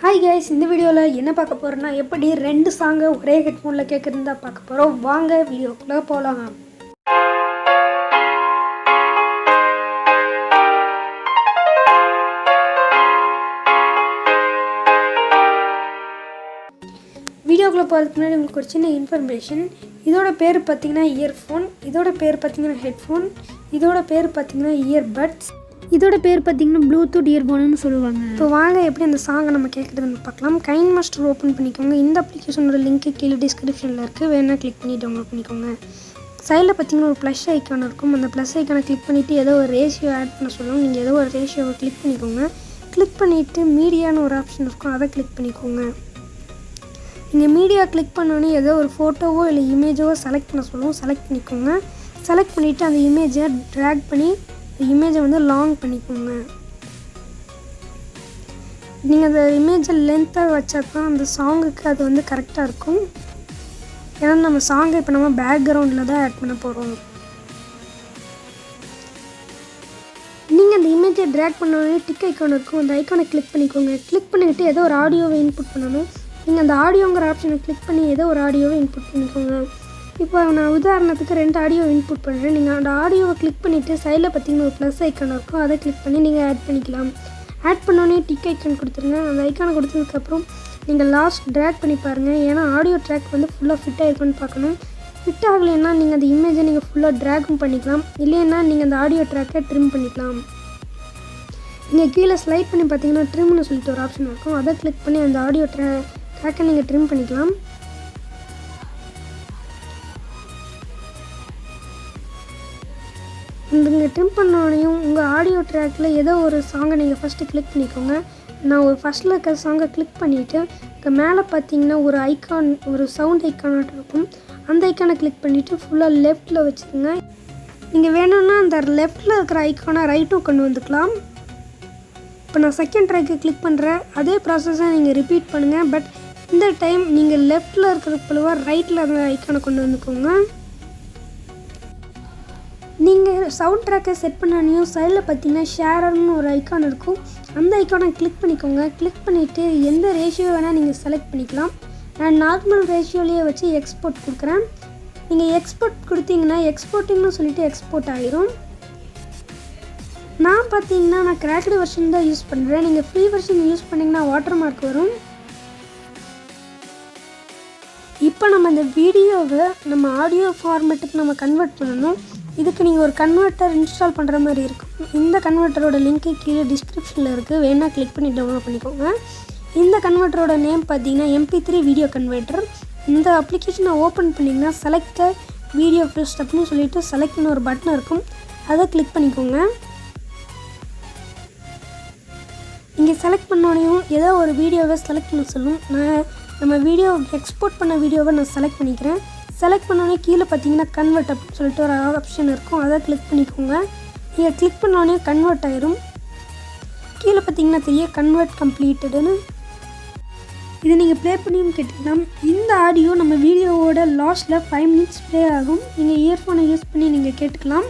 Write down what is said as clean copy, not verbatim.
Hi guys, இந்த வீடியோவில் என்ன பார்க்க போகிறோன்னா எப்படி 2 சாங்கை ஒரே ஹெட்ஃபோனில் கேட்குறதா பார்க்க போகிறோம். வாங்க வீடியோக்குள்ளே போகலாம். வீடியோக்குள்ளே போகிறதுக்கு முன்னாடி உங்களுக்கு ஒரு சின்ன இன்ஃபர்மேஷன். இதோட பேர் பார்த்திங்கன்னா இயர்ஃபோன், இதோட பேர் பார்த்திங்கன்னா ஹெட்ஃபோன், இதோட பேர் பார்த்திங்கன்னா இயர்பட்ஸ், இதோட பேர் பார்த்திங்கன்னா ப்ளூடூத் இயர்ஃபோன்னு சொல்லுவாங்க. இப்போ வாங்க எப்படி அந்த சாங்கை நம்ம கேட்குறதுன்னு பார்க்கலாம். கைன் மாஸ்டர் ஓப்பன் பண்ணிக்கோங்க. இந்த அப்ளிகேஷனோட லிங்க்கு கீழே டிஸ்கிரிப்ஷனில் இருக்குது, வேணால் கிளிக் பண்ணி டவுன்லோட் பண்ணிக்கோங்க. சைடில் பார்த்திங்கன்னா ஒரு ப்ளஸ் ஐக்கான் இருக்கும். அந்த ப்ளஸ் ஐக்கானை கிளிக் பண்ணிவிட்டு ஏதோ ஒரு ரேஷியோ ஆட் பண்ண சொல்லுவோம். நீங்கள் ஏதோ ஒரு ரேஷியோவை கிளிக் பண்ணிக்கோங்க. கிளிக் பண்ணிவிட்டு மீடியான்னு ஒரு ஆப்ஷன் இருக்கும், அதை கிளிக் பண்ணிக்கோங்க. நீங்கள் மீடியா கிளிக் பண்ணோன்னே ஏதோ ஒரு ஃபோட்டோவோ இல்லை இமேஜோ செலக்ட் பண்ண சொல்லுவோம். செலக்ட் பண்ணிக்கோங்க. செலக்ட் பண்ணிவிட்டு அந்த இமேஜை ட்ராக் பண்ணி இமேஜை வந்து லாங் பண்ணிக்கோங்க. நீங்கள் அந்த இமேஜை லென்த்தாக வச்சா தான் அந்த சாங்குக்கு அது வந்து கரெக்டாக இருக்கும். ஏன்னா நம்ம சாங்கை இப்போ நம்ம பேக்ரவுண்டில் தான் ஆட் பண்ண போகிறோம். நீங்கள் அந்த இமேஜை ட்ராக் பண்ணோடனே டிக் ஐக்கான் இருக்கும், அந்த ஐக்கானை கிளிக் பண்ணிக்கோங்க. கிளிக் பண்ணிக்கிட்டு ஏதோ ஒரு ஆடியோவை இன்புட் பண்ணணும். நீங்கள் அந்த ஆடியோங்கிற ஆப்ஷனை கிளிக் பண்ணி ஏதோ ஒரு ஆடியோவை இன்புட் பண்ணிக்கோங்க. இப்போ நான் உதாரணத்துக்கு 2 ஆடியோ இன்புட் பண்ணுறேன். நீங்கள் அந்த ஆடியோவை கிளிக் பண்ணிவிட்டு சைடில் பார்த்திங்கன்னா ஒரு ப்ளஸ் ஐக்கான் இருக்கும், அதை கிளிக் பண்ணி நீங்கள் ஆட் பண்ணிக்கலாம். ஆட் பண்ணோன்னே டிக் ஐக்கான் கொடுத்துருங்க. அந்த ஐக்கானை கொடுத்ததுக்கப்புறம் நீங்கள் லாஸ்ட் ட்ராக் பண்ணி பாருங்கள். ஏன்னா ஆடியோ ட்ராக் வந்து ஃபுல்லாக ஃபிட் ஆகிருக்குன்னு பார்க்கணும். ஃபிட் ஆகலைன்னா நீங்கள் அந்த இமேஜை நீங்கள் ஃபுல்லாக ட்ராகும் பண்ணிக்கலாம். இல்லைன்னா நீங்கள் அந்த ஆடியோ ட்ராக்கை ட்ரிம் பண்ணிக்கலாம். நீங்கள் கீழே ஸ்லைட் பண்ணி பார்த்தீங்கன்னா ட்ரிம்னு சொல்லிட்டு ஒரு ஆப்ஷன் இருக்கும், அதை கிளிக் பண்ணி அந்த ஆடியோ ட்ராக்கை நீங்கள் ட்ரிம் பண்ணிக்கலாம். நீங்கள் ட்ரிம் பண்ணோடனையும் உங்கள் ஆடியோ ட்ராக்கில் ஏதோ ஒரு சாங்கை நீங்கள் ஃபஸ்ட்டு கிளிக் பண்ணிக்கோங்க. நான் ஒரு ஃபஸ்ட்டில் இருக்கிற சாங்கை கிளிக் பண்ணிவிட்டு இங்கே மேலே பார்த்தீங்கன்னா ஒரு ஐக்கான், ஒரு சவுண்ட் ஐக்கானாக இருக்கும், அந்த ஐக்கானை கிளிக் பண்ணிவிட்டு ஃபுல்லாக லெஃப்ட்டில் வச்சுருங்க. நீங்கள் வேணும்னா அந்த லெஃப்ட்டில் இருக்கிற ஐக்கானை ரைட்டும் கொண்டு வந்துக்கலாம். இப்போ நான் செகண்ட் ட்ராக்கை கிளிக் பண்ணுறேன். அதே ப்ராசஸை நீங்கள் ரிப்பீட் பண்ணுங்கள். பட் இந்த டைம் நீங்கள் லெஃப்ட்டில் இருக்கிற பொழுவாக ரைட்டில் அந்த ஐக்கானை கொண்டு வந்துக்கோங்க. நீங்கள் சவுண்ட் ட்ராக்கை செட் பண்ணனையும் சைடில் பார்த்தீங்கன்னா ஷேரர்னு ஒரு ஐக்கான் இருக்கும், அந்த ஐக்கானை கிளிக் பண்ணிக்கோங்க. கிளிக் பண்ணிவிட்டு எந்த ரேஷியோ வேணால் நீங்கள் செலக்ட் பண்ணிக்கலாம். நான் நார்மல் ரேஷியோலேயே வச்சு எக்ஸ்போர்ட் கொடுக்குறேன். நீங்கள் எக்ஸ்போர்ட் கொடுத்தீங்கன்னா எக்ஸ்போர்ட்டிங்னு சொல்லிட்டு எக்ஸ்போர்ட் ஆகிரும். நான் பார்த்தீங்கன்னா நான் கிராக்டு வெர்ஷன் தான் யூஸ் பண்ணுறேன். நீங்கள் ஃப்ரீ வெர்ஷன் யூஸ் பண்ணிங்கன்னா வாட்டர் மார்க் வரும். இப்போ நம்ம இந்த வீடியோவை நம்ம ஆடியோ ஃபார்மேட்டுக்கு நம்ம கன்வெர்ட் பண்ணணும். இதுக்கு நீங்கள் ஒரு கன்வெர்ட்டர் இன்ஸ்டால் பண்ணுற மாதிரி இருக்கும். இந்த கன்வெர்ட்டரோட லிங்க்கு கீழே டிஸ்கிரிப்ஷனில் இருக்குது, வேணால் கிளிக் பண்ணி டவுன்லோட் பண்ணிக்கோங்க. இந்த கன்வெர்ட்டரோட நேம் பார்த்தீங்கன்னா MP3 வீடியோ கன்வெர்ட்டர். இந்த அப்ளிகேஷனை ஓப்பன் பண்ணிங்கன்னா செலக்ட் வீடியோ ஃபர்ஸ்ட் அப்படின்னு சொல்லிட்டு செலக்ட்னு ஒரு பட்டன் இருக்கும், அதை கிளிக் பண்ணிக்கோங்க. நீங்கள் செலக்ட் பண்ணோடனையும் ஏதோ ஒரு வீடியோவை செலக்ட் பண்ண சொல்லும். நம்ம வீடியோ எக்ஸ்போர்ட் பண்ண வீடியோவை நான் செலக்ட் பண்ணிக்கிறேன். செலக்ட் பண்ணோடனே கீழே பார்த்தீங்கன்னா கன்வெர்ட் அப்படின்னு சொல்லிட்டு ஒரு ஆப்ஷன் இருக்கும், அதை கிளிக் பண்ணிக்கோங்க. நீங்கள் கிளிக் பண்ணோடனே கன்வெர்ட் ஆயிரும். கீழே பார்த்தீங்கன்னா தெரியும் கன்வெர்ட் கம்ப்ளீட்டடுன்னு. இதை நீங்கள் ப்ளே பண்ணியும் கேட்டிங்கன்னா இந்த ஆடியோ நம்ம வீடியோவோட லாஸ்ட்டில் 5 மினிட்ஸ் ப்ளே ஆகும். நீங்கள் இயர்ஃபோனை யூஸ் பண்ணி நீங்கள் கேட்டுக்கலாம்.